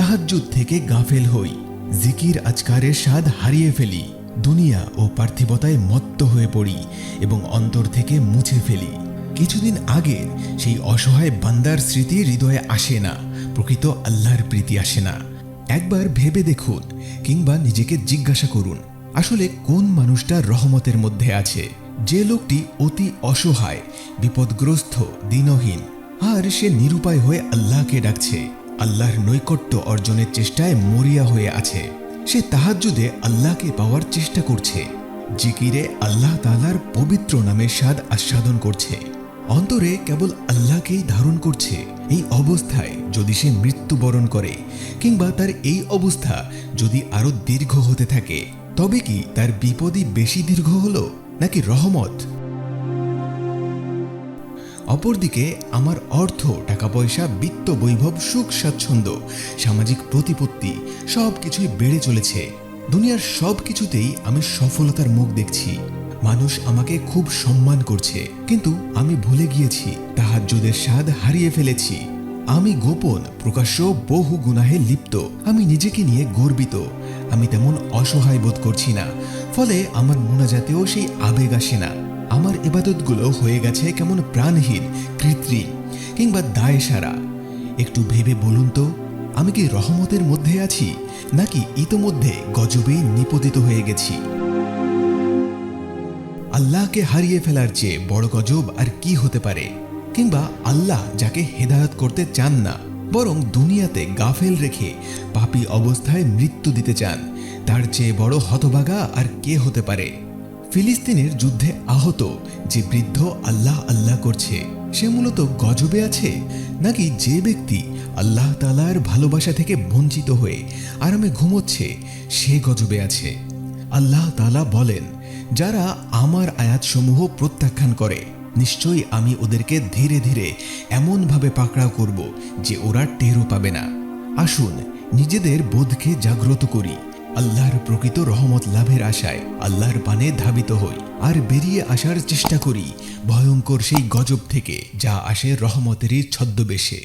তাহাজ্জুদ থেকে গাফেল হই, জিকির আজকারের স্বাদ হারিয়ে ফেলি, দুনিয়া ও পার্থিবতায় মত্ত হয়ে পড়ি এবং অন্তর থেকে মুছে ফেলি। কিছুদিন আগে সেই অসহায় বান্দার স্মৃতি হৃদয়ে আসে না, প্রকৃত আল্লাহর প্রীতি আসে না। একবার ভেবে দেখুন কিংবা নিজেকে জিজ্ঞাসা করুন, আসলে কোন মানুষটা রহমতের মধ্যে আছে? যে লোকটি অতি অসহায়, বিপদগ্রস্ত, দীনহীন, আর সে নিরুপায় হয়ে আল্লাহকে ডাকছে, আল্লাহর নৈকট্য অর্জনের চেষ্টায় মরিয়া হয়ে আছে। সে তাহাজ্জুদে আল্লাহকে পাওয়ার চেষ্টা করছে, জিকিরে আল্লাহ তাআলার পবিত্র নামের স্বাদ আস্বাদন করছে, অন্তরে কেবল আল্লাহকেই ধারণ করছে। এই অবস্থায় যদি সে মৃত্যুবরণ করে কিংবা তার এই অবস্থা যদি আরো দীর্ঘ হতে থাকে, তবে কি তার বিপদই বেশি দীর্ঘ হলো নাকি রহমত? অপরদিকে আমার অর্থ, টাকা পয়সা, বিত্ত বৈভব, সুখ স্বাচ্ছন্দ্য, সামাজিক প্রতিপত্তি সবকিছুই বেড়ে চলেছে। দুনিয়ার সব কিছুতেই আমি সফলতার মুখ দেখছি, মানুষ আমাকে খুব সম্মান করছে, কিন্তু আমি ভুলে গিয়েছি, তাহাজ্জুদের স্বাদ হারিয়ে ফেলেছি। আমি গোপন প্রকাশ্য বহু গুনাহে লিপ্ত, আমি নিজেকে নিয়ে গর্বিত, আমি তেমন অসহায় বোধ করছি না, ফলে আমার মুনাজাতেও সেই আবেগ আসে না। আমার ইবাদতগুলো হয়ে গেছে কেমন প্রাণহীন, কৃত্রিম কিংবা দায় সারা। একটু ভেবে বলুন তো, আমি কি রহমতের মধ্যে আছি নাকি ইতোমধ্যে গজবে নিপতিত হয়ে গেছি? আল্লাহকে হারিয়ে ফেলার চেয়ে বড় গজব আর কি হতে পারে? কিংবা আল্লাহ যাকে হেদায়েত করতে চান না, বরং দুনিয়াতে গাফেল রেখে পাপী অবস্থায় মৃত্যু দিতে চান, তার চেয়ে বড় হতভাগা আর কে হতে পারে? ফিলিস্তিনের যুদ্ধে আহত যে বৃদ্ধ আল্লাহ আল্লাহ করছে, সে মূলত গজবে আছে, নাকি যে ব্যক্তি আল্লাহ তাআলার ভালোবাসা থেকে বঞ্চিত হয়ে আরামে ঘুমোচ্ছে সে গজবে আছে? আল্লাহ তাআলা বলেন, যারা আমার আয়াতসমূহ প্রত্যাখ্যান করে, নিশ্চয়ই আমি ওদেরকে ধীরে ধীরে এমনভাবে পাকড়াও করব যে ওরা টেরও পাবে না। আসুন নিজেদের বোধকে জাগ্রত করি, আল্লাহর প্রকৃত রহমত লাভের আশায় আল্লাহর পানে ধাবিত হই, আর বেরিয়ে আসার চেষ্টা করি ভয়ঙ্কর সেই গজব থেকে যা আসে রহমতেরই ছদ্মবেশে।